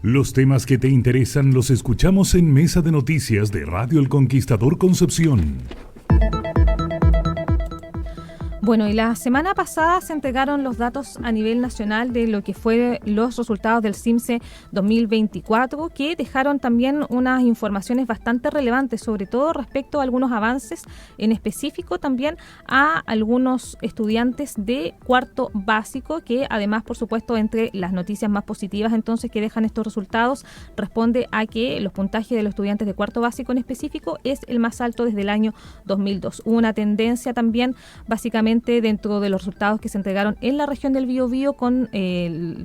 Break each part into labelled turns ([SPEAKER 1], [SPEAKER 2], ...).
[SPEAKER 1] Los temas que te interesan los escuchamos en Mesa de Noticias de Radio El Conquistador Concepción.
[SPEAKER 2] Bueno, y la semana pasada se entregaron los datos a nivel nacional de lo que fue los resultados del CIMSE 2024, que dejaron también unas informaciones bastante relevantes, sobre todo respecto a algunos avances, en específico también a algunos estudiantes de cuarto básico, que además, por supuesto, entre las noticias más positivas entonces que dejan estos resultados, responde a que los puntajes de los estudiantes de cuarto básico en específico es el más alto desde el año 2002. Hubo una tendencia también, básicamente, dentro de los resultados que se entregaron en la región del Biobío con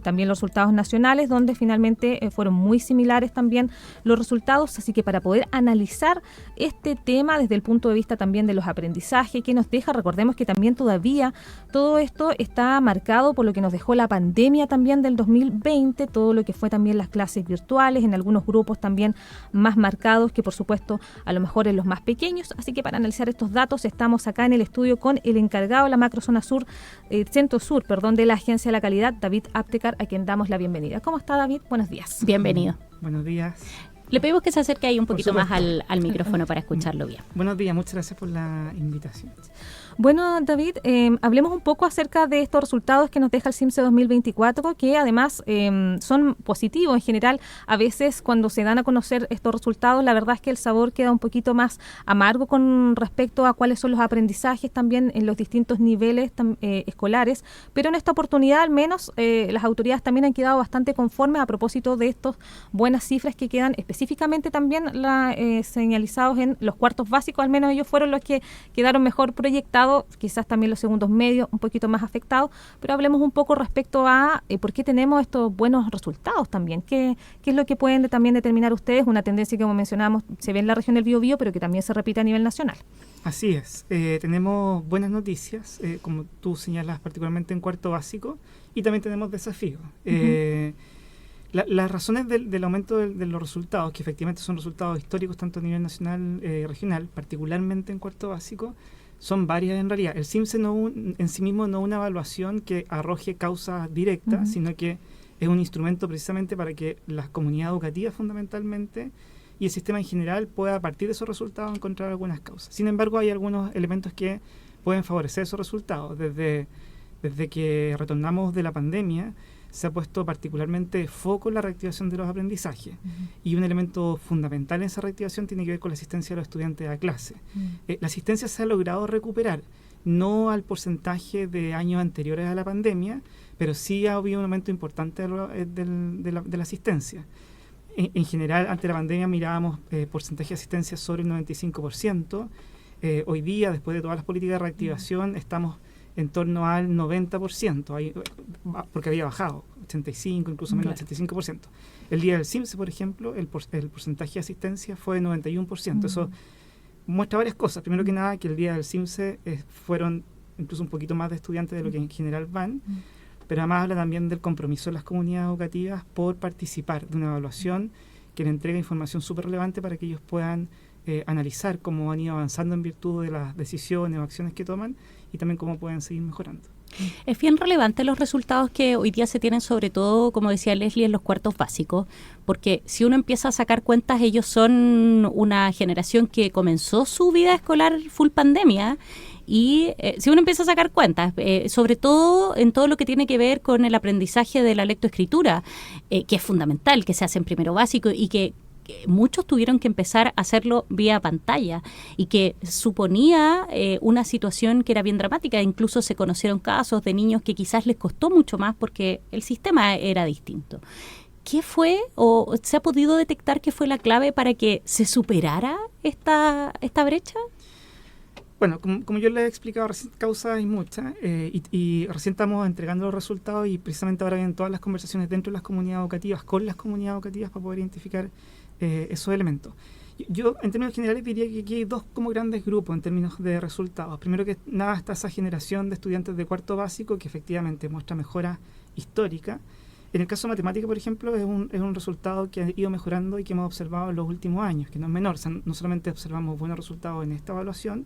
[SPEAKER 2] también los resultados nacionales, donde finalmente fueron muy similares también los resultados. Así que para poder analizar este tema desde el punto de vista también de los aprendizajes que nos deja, recordemos que también todavía todo esto está marcado por lo que nos dejó la pandemia también del 2020, todo lo que fue también las clases virtuales, en algunos grupos también más marcados que por supuesto a lo mejor en los más pequeños. Así que para analizar estos datos estamos acá en el estudio con el encargado de la macrozona sur, centro sur, de la Agencia de la Calidad, David Aptecar, a quien damos la bienvenida. ¿Cómo está, David? Buenos días.
[SPEAKER 3] Bienvenido.
[SPEAKER 4] Buenos días.
[SPEAKER 3] Le pedimos que se acerque ahí un poquito más al micrófono para escucharlo bien.
[SPEAKER 4] Buenos días, muchas gracias por la invitación.
[SPEAKER 2] Bueno, David, hablemos un poco acerca de estos resultados que nos deja el CIMSE 2024, que además son positivos en general. A veces cuando se dan a conocer estos resultados, la verdad es que el sabor queda un poquito más amargo con respecto a cuáles son los aprendizajes también en los distintos niveles escolares, pero en esta oportunidad al menos las autoridades también han quedado bastante conformes a propósito de estas buenas cifras que quedan específicamente también señalizados en los cuartos básicos. Al menos ellos fueron los que quedaron mejor proyectados, quizás también los segundos medios un poquito más afectados, pero hablemos un poco respecto a por qué tenemos estos buenos resultados también. ¿Qué es lo que pueden también determinar ustedes? Una tendencia que, como mencionamos, se ve en la región del Biobío, pero que también se repite a nivel nacional.
[SPEAKER 4] Así es, tenemos buenas noticias, como tú señalas, particularmente en cuarto básico, y también tenemos desafíos. Las razones del aumento de los resultados, que efectivamente son resultados históricos tanto a nivel nacional y regional, particularmente en cuarto básico, son varias en realidad. El CIMSE en sí mismo no es una evaluación que arroje causas directas, sino que es un instrumento precisamente para que las comunidades educativas fundamentalmente y el sistema en general pueda a partir de esos resultados encontrar algunas causas. Sin embargo, hay algunos elementos que pueden favorecer esos resultados. Desde que retornamos de la pandemia, se ha puesto particularmente foco en la reactivación de los aprendizajes. Y un elemento fundamental en esa reactivación tiene que ver con la asistencia de los estudiantes a clase. La asistencia se ha logrado recuperar, no al porcentaje de años anteriores a la pandemia, pero sí ha habido un aumento importante de la asistencia. En general, ante la pandemia mirábamos porcentaje de asistencia sobre el 95%. Hoy día, después de todas las políticas de reactivación, estamos en torno al 90%, porque había bajado, 85%, incluso menos del 85%. El día del CIMSE, por ejemplo, el porcentaje de asistencia fue de 91%. Eso muestra varias cosas. Primero que nada, que el día del CIMSE fueron incluso un poquito más de estudiantes de lo que en general van, pero además habla también del compromiso de las comunidades educativas por participar de una evaluación que le entrega información súper relevante para que ellos puedan analizar cómo han ido avanzando en virtud de las decisiones o acciones que toman y también cómo pueden seguir mejorando.
[SPEAKER 3] Es bien relevante los resultados que hoy día se tienen, sobre todo, como decía Leslie, en los cuartos básicos, porque si uno empieza a sacar cuentas, ellos son una generación que comenzó su vida escolar full pandemia. Y si uno empieza a sacar cuentas, sobre todo en todo lo que tiene que ver con el aprendizaje de la lectoescritura, que es fundamental, que se hace en primero básico y que muchos tuvieron que empezar a hacerlo vía pantalla y que suponía una situación que era bien dramática. Incluso se conocieron casos de niños que quizás les costó mucho más porque el sistema era distinto. ¿Qué fue o se ha podido detectar qué fue la clave para que se superara esta brecha?
[SPEAKER 4] Bueno, como yo les he explicado, causas hay muchas y recién estamos entregando los resultados y precisamente ahora vienen todas las conversaciones dentro de las comunidades educativas, con las comunidades educativas para poder identificar esos elementos. Yo, en términos generales, diría que aquí hay dos como grandes grupos en términos de resultados. Primero que nada está esa generación de estudiantes de cuarto básico que efectivamente muestra mejora histórica. En el caso de matemática, por ejemplo, es un resultado que ha ido mejorando y que hemos observado en los últimos años, que no es menor. O sea, no solamente observamos buenos resultados en esta evaluación,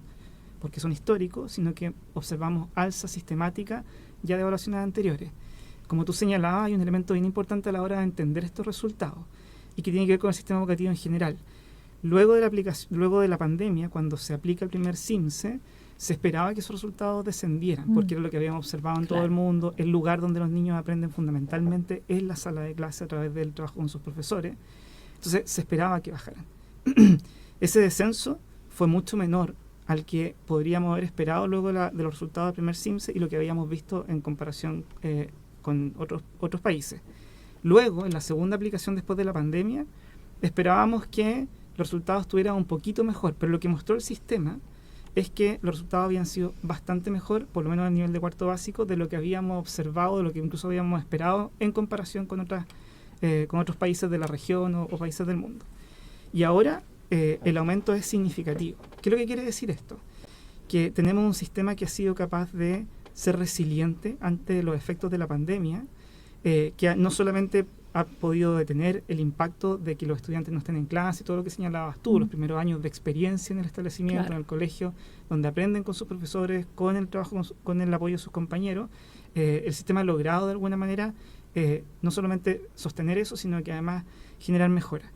[SPEAKER 4] porque son históricos, sino que observamos alza sistemática ya de evaluaciones anteriores. como tú señalabas, hay un elemento bien importante a la hora de entender estos resultados y que tiene que ver con el sistema educativo en general. Luego de la pandemia, cuando se aplica el primer CIMSE, se esperaba que esos resultados descendieran, porque era lo que habíamos observado en todo el mundo. El lugar donde los niños aprenden fundamentalmente es la sala de clase a través del trabajo con sus profesores. Entonces se esperaba que bajaran. Ese descenso fue mucho menor al que podríamos haber esperado luego de los resultados del primer CIMSE y lo que habíamos visto en comparación con otros países. Luego, en la segunda aplicación después de la pandemia, esperábamos que los resultados estuvieran un poquito mejor, pero lo que mostró el sistema es que los resultados habían sido bastante mejor, por lo menos a nivel de cuarto básico, de lo que habíamos observado, de lo que incluso habíamos esperado en comparación con otros países de la región o países del mundo. Y ahora el aumento es significativo. ¿Qué es lo que quiere decir esto? Que tenemos un sistema que ha sido capaz de ser resiliente ante los efectos de la pandemia, que no solamente ha podido detener el impacto de que los estudiantes no estén en clase y todo lo que señalabas tú, los primeros años de experiencia en el establecimiento, en el colegio, donde aprenden con sus profesores, con el trabajo, con el apoyo de sus compañeros. El sistema ha logrado de alguna manera no solamente sostener eso, sino que además generar mejoras.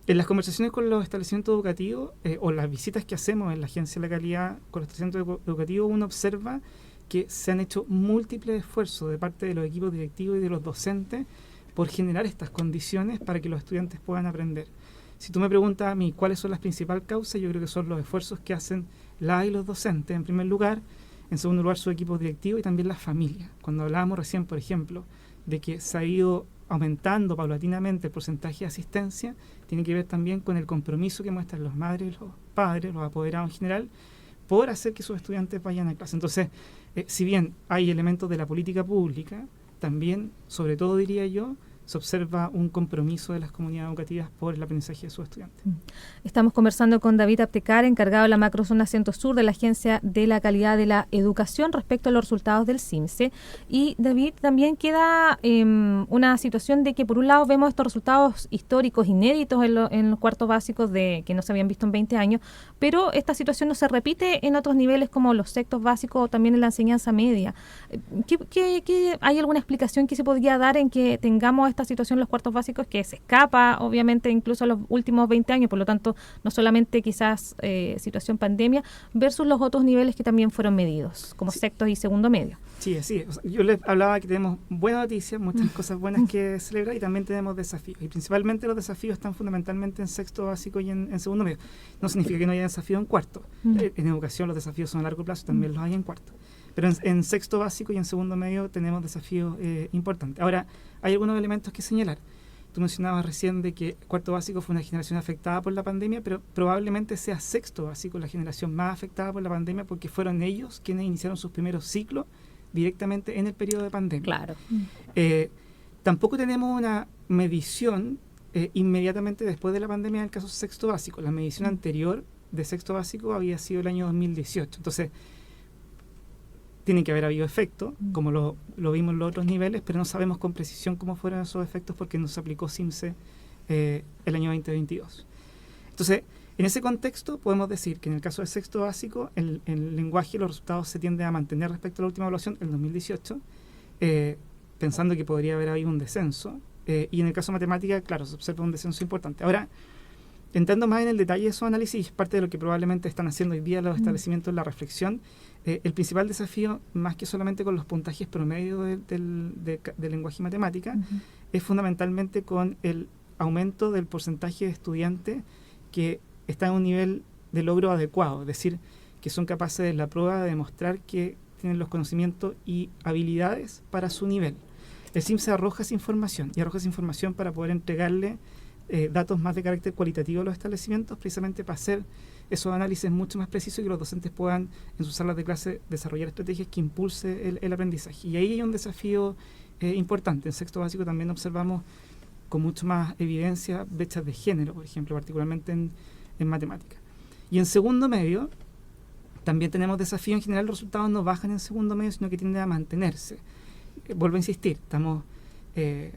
[SPEAKER 4] En las conversaciones con los establecimientos educativos o las visitas que hacemos en la Agencia de la Calidad con los establecimientos educativos, uno observa que se han hecho múltiples esfuerzos de parte de los equipos directivos y de los docentes por generar estas condiciones para que los estudiantes puedan aprender. Si tú me preguntas a mí cuáles son las principales causas, yo creo que son los esfuerzos que hacen y los docentes, en primer lugar, en segundo lugar, sus equipos directivos y también las familias. Cuando hablábamos recién, por ejemplo, de que se ha ido aumentando paulatinamente el porcentaje de asistencia, tiene que ver también con el compromiso que muestran los madres, los padres, los apoderados en general, por hacer que sus estudiantes vayan a clase. Entonces, si bien hay elementos de la política pública, también, sobre todo diría yo, se observa un compromiso de las comunidades educativas por el aprendizaje de sus estudiantes.
[SPEAKER 2] Estamos conversando con David Aptecar, encargado de la macrozona Centro Sur de la Agencia de la Calidad de la Educación, respecto a los resultados del CIMSE. Y David, también queda una situación de que por un lado vemos estos resultados históricos inéditos en los cuartos básicos que no se habían visto en 20 años, pero esta situación no se repite en otros niveles como los sextos básicos o también en la enseñanza media. ¿Hay alguna explicación que se podría dar en que tengamos esta situación en los cuartos básicos que se escapa obviamente incluso a los últimos 20 años, por lo tanto no solamente quizás situación pandemia, versus los otros niveles que también fueron medidos, como sexto y segundo medio?
[SPEAKER 4] Sí, así. O sea, yo les hablaba que tenemos buenas noticias, muchas cosas buenas que celebrar y también tenemos desafíos. Y principalmente los desafíos están fundamentalmente en sexto básico y en segundo medio. No significa que no haya desafío en cuarto. En educación los desafíos son a largo plazo, también los hay en cuarto. Pero en sexto básico y en segundo medio tenemos desafíos importantes. Ahora, hay algunos elementos que señalar. Tú mencionabas recién de que cuarto básico fue una generación afectada por la pandemia, pero probablemente sea sexto básico la generación más afectada por la pandemia porque fueron ellos quienes iniciaron sus primeros ciclos directamente en el periodo de pandemia.
[SPEAKER 3] Claro.
[SPEAKER 4] Tampoco tenemos una medición inmediatamente después de la pandemia en el caso sexto básico. La medición anterior de sexto básico había sido el año 2018. Entonces, tiene que haber habido efectos, como lo vimos en los otros niveles, pero no sabemos con precisión cómo fueron esos efectos porque no se aplicó CIMSE el año 2022. Entonces, en ese contexto podemos decir que en el caso del sexto básico, el lenguaje y los resultados se tienden a mantener respecto a la última evaluación, el 2018, pensando que podría haber habido un descenso. Y en el caso de matemática, claro, se observa un descenso importante. Ahora, entrando más en el detalle de esos análisis, parte de lo que probablemente están haciendo hoy día los establecimientos en la reflexión, el principal desafío, más que solamente con los puntajes promedio del lenguaje y matemática, es fundamentalmente con el aumento del porcentaje de estudiantes que están a un nivel de logro adecuado, es decir, que son capaces de la prueba de demostrar que tienen los conocimientos y habilidades para su nivel. El CIMSE arroja esa información y arroja esa información para poder entregarle datos más de carácter cualitativo a los establecimientos, precisamente para hacer esos análisis mucho más precisos y que los docentes puedan en sus salas de clase desarrollar estrategias que impulse el aprendizaje. Y ahí hay un desafío importante. En sexto básico también observamos con mucho más evidencia brechas de género, por ejemplo, particularmente en matemáticas. Y en segundo medio también tenemos desafíos. En general los resultados no bajan en segundo medio, sino que tienden a mantenerse. Vuelvo a insistir,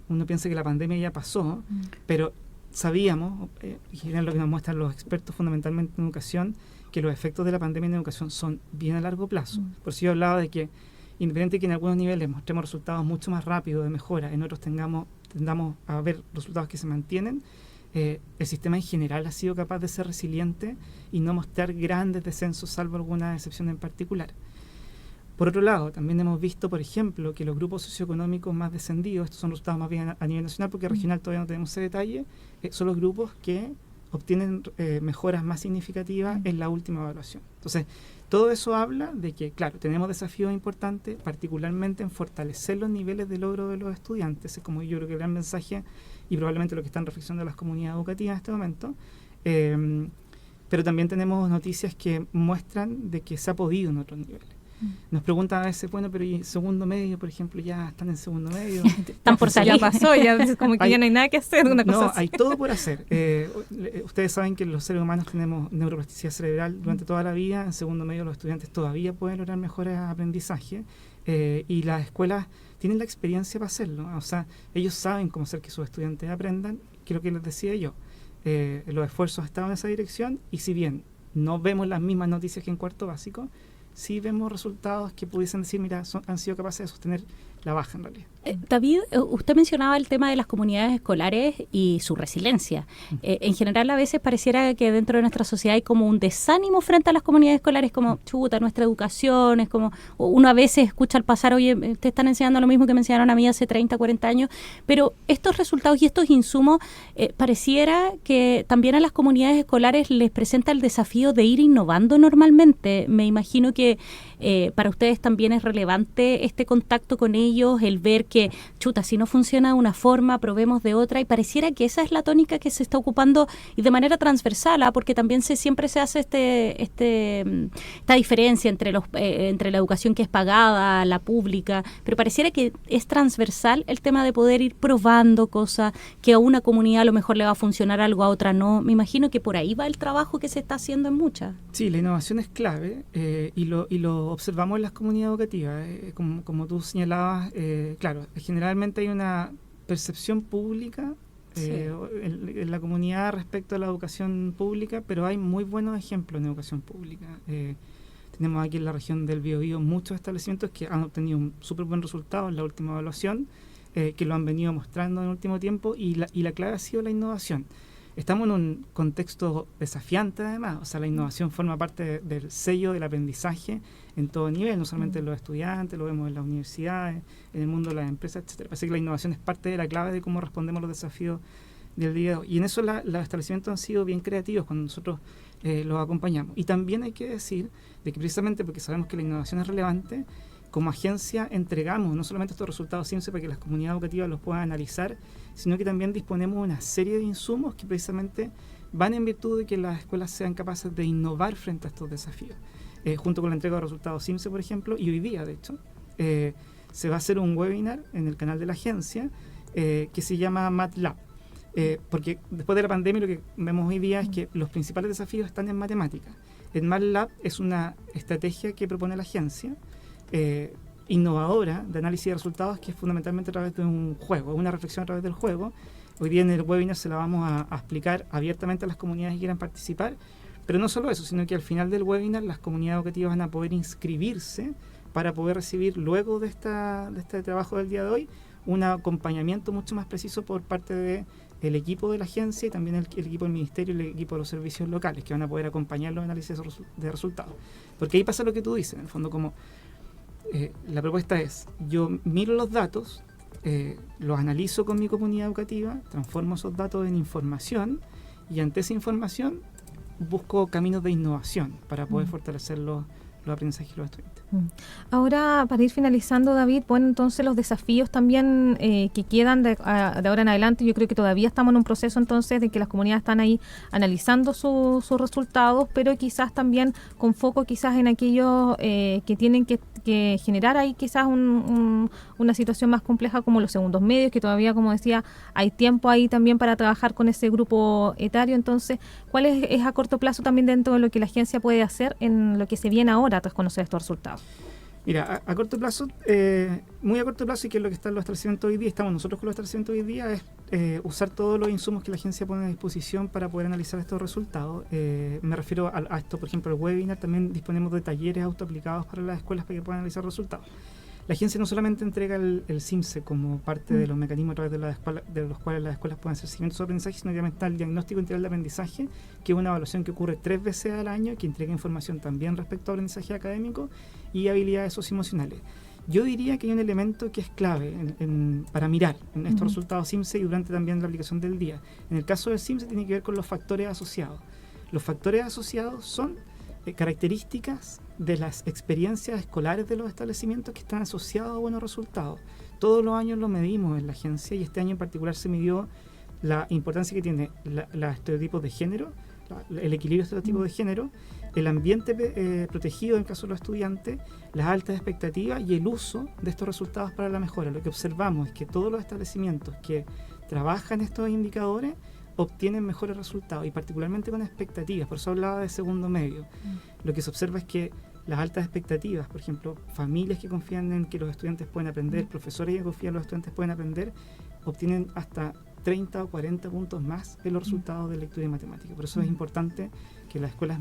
[SPEAKER 4] uno piensa que la pandemia ya pasó, pero sabíamos, y es lo que nos muestran los expertos fundamentalmente en educación, que los efectos de la pandemia en educación son bien a largo plazo. Por eso yo hablaba de que independiente de que en algunos niveles mostremos resultados mucho más rápidos de mejora, en otros tendamos a ver resultados que se mantienen, el sistema en general ha sido capaz de ser resiliente y no mostrar grandes descensos, salvo alguna excepción en particular. Por otro lado, también hemos visto, por ejemplo, que los grupos socioeconómicos más descendidos, estos son resultados más bien a nivel nacional, porque regional todavía no tenemos ese detalle, son los grupos que obtienen mejoras más significativas en la última evaluación. Entonces, todo eso habla de que, claro, tenemos desafíos importantes, particularmente en fortalecer los niveles de logro de los estudiantes, es como yo creo que el gran mensaje y probablemente lo que están reflexionando las comunidades educativas en este momento, pero también tenemos noticias que muestran de que se ha podido en otros niveles. Nos preguntan a veces, bueno, pero ¿y segundo medio, por ejemplo, ya están en segundo medio?
[SPEAKER 3] Están por salir.
[SPEAKER 2] Ya pasó, ya como que ya no hay nada que hacer. Una cosa así.
[SPEAKER 4] Hay todo por hacer. Ustedes saben que los seres humanos tenemos neuroplasticidad cerebral durante toda la vida. En segundo medio los estudiantes todavía pueden lograr mejores aprendizaje y las escuelas tienen la experiencia para hacerlo. O sea, ellos saben cómo hacer que sus estudiantes aprendan, que es lo que les decía yo. Los esfuerzos han estado en esa dirección y si bien no vemos las mismas noticias que en cuarto básico, sí vemos resultados que pudiesen decir, mira, han sido capaces de sostener la baja en realidad.
[SPEAKER 3] David, usted mencionaba el tema de las comunidades escolares y su resiliencia. En general, a veces pareciera que dentro de nuestra sociedad hay como un desánimo frente a las comunidades escolares, como, chuta, nuestra educación, es como, uno a veces escucha al pasar, oye, te están enseñando lo mismo que me enseñaron a mí hace 30, 40 años, pero estos resultados y estos insumos, pareciera que también a las comunidades escolares les presenta el desafío de ir innovando normalmente. Me imagino que para ustedes también es relevante este contacto con ellos, el ver que, chuta, si no funciona de una forma, probemos de otra, y pareciera que esa es la tónica que se está ocupando y de manera transversal, porque también siempre se hace esta diferencia entre la educación que es pagada, la pública, pero pareciera que es transversal el tema de poder ir probando cosas, que a una comunidad a lo mejor le va a funcionar algo, a otra no. Me imagino que por ahí va el trabajo que se está haciendo en muchas.
[SPEAKER 4] Sí, la innovación es clave y lo observamos en las comunidades educativas. Como tú señalabas, claro, generalmente hay una percepción pública en la comunidad respecto a la educación pública, pero hay muy buenos ejemplos en educación pública. Tenemos aquí en la región del Biobío muchos establecimientos que han obtenido un súper buen resultado en la última evaluación, que lo han venido mostrando en el último tiempo, y la clave ha sido la innovación. Estamos en un contexto desafiante además, o sea, la innovación forma parte del sello del aprendizaje en todo nivel, no solamente en los estudiantes, lo vemos en las universidades, en el mundo de las empresas, etcétera. Así que la innovación es parte de la clave de cómo respondemos a los desafíos del día de hoy. Y en eso los establecimientos han sido bien creativos cuando nosotros los acompañamos. Y también hay que decir de que precisamente porque sabemos que la innovación es relevante, como agencia entregamos no solamente estos resultados CIMSE para que las comunidades educativas los puedan analizar, sino que también disponemos de una serie de insumos que precisamente van en virtud de que las escuelas sean capaces de innovar frente a estos desafíos. Junto con la entrega de resultados CIMSE, por ejemplo, y hoy día, de hecho, se va a hacer un webinar en el canal de la agencia que se llama MATLAB. Porque después de la pandemia lo que vemos hoy día es que los principales desafíos están en matemáticas. El MATLAB es una estrategia que propone la agencia, innovadora de análisis de resultados, que es fundamentalmente a través de un juego, una reflexión a través del juego. Hoy día en el webinar se la vamos a explicar abiertamente a las comunidades que quieran participar, pero no solo eso, sino que al final del webinar las comunidades educativas van a poder inscribirse para poder recibir luego de este trabajo del día de hoy un acompañamiento mucho más preciso por parte del equipo de la agencia y también el equipo del ministerio y el equipo de los servicios locales, que van a poder acompañar los análisis de resultados. Porque ahí pasa lo que tú dices, en el fondo, como la propuesta es, yo miro los datos, los analizo con mi comunidad educativa, transformo esos datos en información y ante esa información busco caminos de innovación para poder fortalecer los aprendizajes de los estudiantes.
[SPEAKER 2] Ahora, para ir finalizando, David, bueno, entonces los desafíos también que quedan de ahora en adelante, yo creo que todavía estamos en un proceso entonces de que las comunidades están ahí analizando sus resultados, pero quizás también con foco quizás en aquellos que tienen que generar ahí quizás una situación más compleja como los segundos medios, que todavía, como decía, hay tiempo ahí también para trabajar con ese grupo etario. Entonces, ¿cuál es a corto plazo también dentro de lo que la agencia puede hacer en lo que se viene ahora tras conocer estos resultados?
[SPEAKER 4] Mira, a corto plazo, muy a corto plazo, y que es lo que está en los establecimientos hoy día, estamos nosotros con los establecimientos hoy día, es usar todos los insumos que la agencia pone a disposición para poder analizar estos resultados. Me refiero a esto, por ejemplo, el webinar, también disponemos de talleres autoaplicados para las escuelas para que puedan analizar resultados. La agencia no solamente entrega el CIMSE como parte de los mecanismos a través de los cuales las escuelas pueden hacer seguimiento de su aprendizaje, sino que también está el diagnóstico integral de aprendizaje, que es una evaluación que ocurre 3 veces al año, que entrega información también respecto a aprendizaje académico y habilidades socioemocionales. Yo diría que hay un elemento que es clave para mirar en estos resultados CIMSE y durante también la aplicación del día. En el caso del CIMSE tiene que ver con los factores asociados. Los factores asociados son características de las experiencias escolares de los establecimientos que están asociados a buenos resultados. Todos los años lo medimos en la agencia y este año en particular se midió la importancia que tiene los estereotipos de género, el equilibrio estereotipo de género, el ambiente protegido en el caso de los estudiantes, las altas expectativas y el uso de estos resultados para la mejora. Lo que observamos es que todos los establecimientos que trabajan estos indicadores obtienen mejores resultados y particularmente con expectativas, por eso hablaba de segundo medio. Lo que se observa es que las altas expectativas, por ejemplo, familias que confían en que los estudiantes pueden aprender, profesores que confían en que los estudiantes pueden aprender, obtienen hasta 30 o 40 puntos más en los resultados de lectura y matemática. Por eso es importante que las escuelas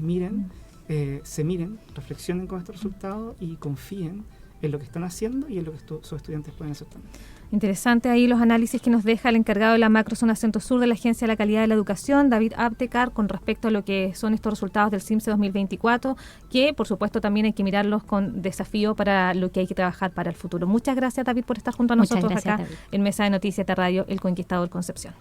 [SPEAKER 4] se miren, reflexionen con estos resultados y confíen en lo que están haciendo y en lo que sus estudiantes pueden hacer también.
[SPEAKER 2] Interesante ahí los análisis que nos deja el encargado de la macrozona Centro-Sur de la Agencia de la Calidad de la Educación, David Abtecar, con respecto a lo que son estos resultados del CIMSE 2024, que por supuesto también hay que mirarlos con desafío para lo que hay que trabajar para el futuro. Muchas gracias, David, por estar junto a nosotros acá, David, en Mesa de Noticias de Radio El Conquistador Concepción.